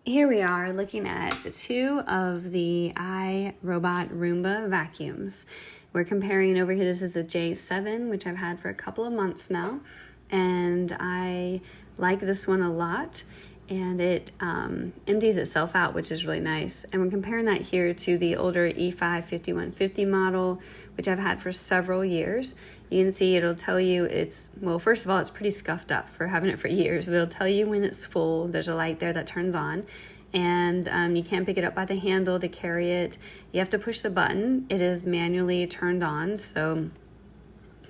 Here we are looking at two of the iRobot Roomba vacuums. We're comparing over here, this is the J7, which I've had for a couple of months now, and I like this one a lot, and it empties itself out, which is really nice. And we're comparing that here to the older E5 5150 model, which I've had for several years. You can see it'll tell you it's, well, first of all, it's pretty scuffed up for having it for years, but it'll tell you when it's full. There's a light there that turns on, and you can't pick it up by the handle to carry it. You have to push the button. It is manually turned on, so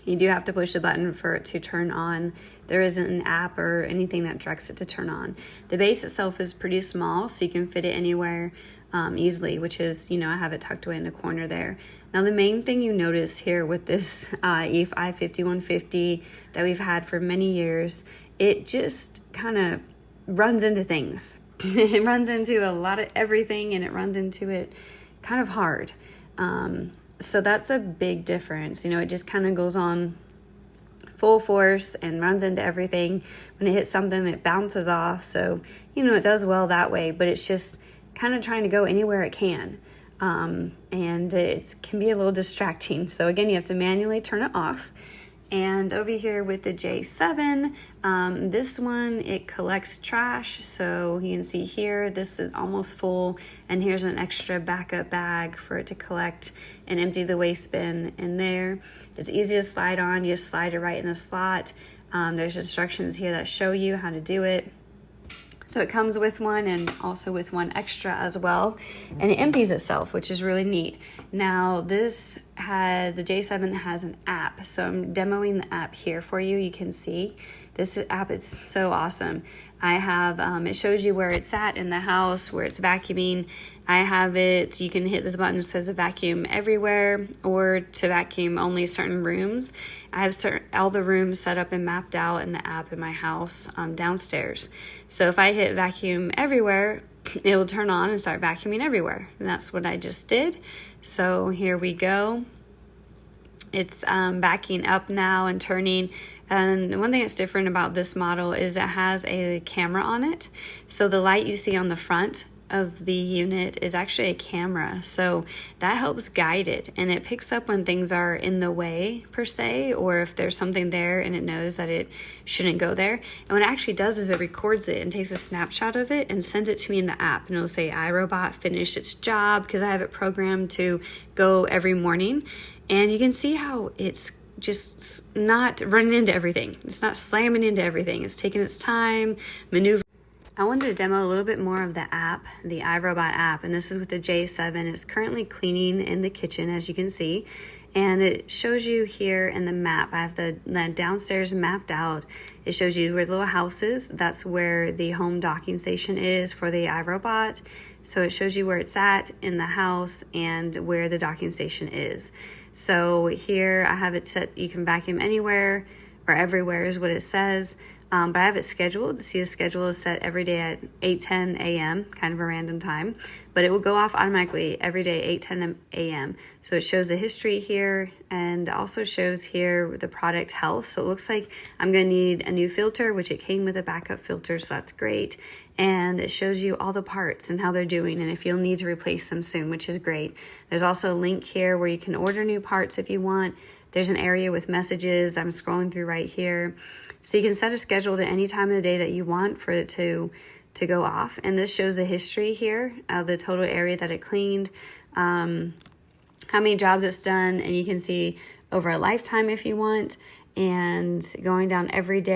you do have to push the button for it to turn on. There isn't an app or anything that directs it to turn on. The base itself is pretty small, so you can fit it anywhere easily, which is, I have it tucked away in the corner there. Now, the main thing you notice here with this E5 5150 that we've had for many years, it just kind of runs into things. It runs into a lot of everything, and it runs into it kind of hard. So that's a big difference. It just kind of goes on full force and runs into everything. When it hits something, it bounces off. So, it does well that way, but it's just kind of trying to go anywhere it can. And it can be a little distracting. So again, you have to manually turn it off. And over here with the J7, this one, it collects trash. So you can see here, this is almost full, and here's an extra backup bag for it to collect and empty the waste bin in there. It's easy to slide on. You just slide it right in the slot. There's instructions here that show you how to do it. So it comes with one and also with one extra as well, and it empties itself, which is really neat. Now the J7 has an app, so I'm demoing the app here for you. You can see this app is so awesome. I have, it shows you where it's at in the house, where it's vacuuming. I have it, you can hit this button that says vacuum everywhere or to vacuum only certain rooms. I have all the rooms set up and mapped out in the app in my house downstairs. So if I hit vacuum everywhere, it will turn on and start vacuuming everywhere. And that's what I just did. So here we go. It's backing up now and turning. And one thing that's different about this model is it has a camera on it. So the light you see on the front of the unit is actually a camera. So that helps guide it, and it picks up when things are in the way per se, or if there's something there and it knows that it shouldn't go there. And what it actually does is it records it and takes a snapshot of it and sends it to me in the app, and it'll say iRobot finished its job, because I have it programmed to go every morning. And you can see how it's just not running into everything. It's not slamming into everything. It's taking its time, maneuvering. I wanted to demo a little bit more of the app, the iRobot app, and this is with the J7. It's currently cleaning in the kitchen, as you can see, and it shows you here in the map. I have the downstairs mapped out. It shows you where the little house is. That's where the home docking station is for the iRobot. So it shows you where it's at in the house and where the docking station is. So here I have it set, you can vacuum anywhere or everywhere is what it says. But I have it scheduled. See, the schedule is set every day at 8:10 a.m., kind of a random time, but it will go off automatically every day, 8:10 a.m. So it shows the history here, and also shows here the product health. So it looks like I'm going to need a new filter, which it came with a backup filter, so that's great. And it shows you all the parts and how they're doing, and if you'll need to replace them soon, which is great. There's also a link here where you can order new parts if you want. There's an area with messages. I'm scrolling through right here. So you can set a schedule to any time of the day that you want for it to go off. And this shows the history here of the total area that it cleaned, how many jobs it's done, and you can see over a lifetime if you want, and going down every day.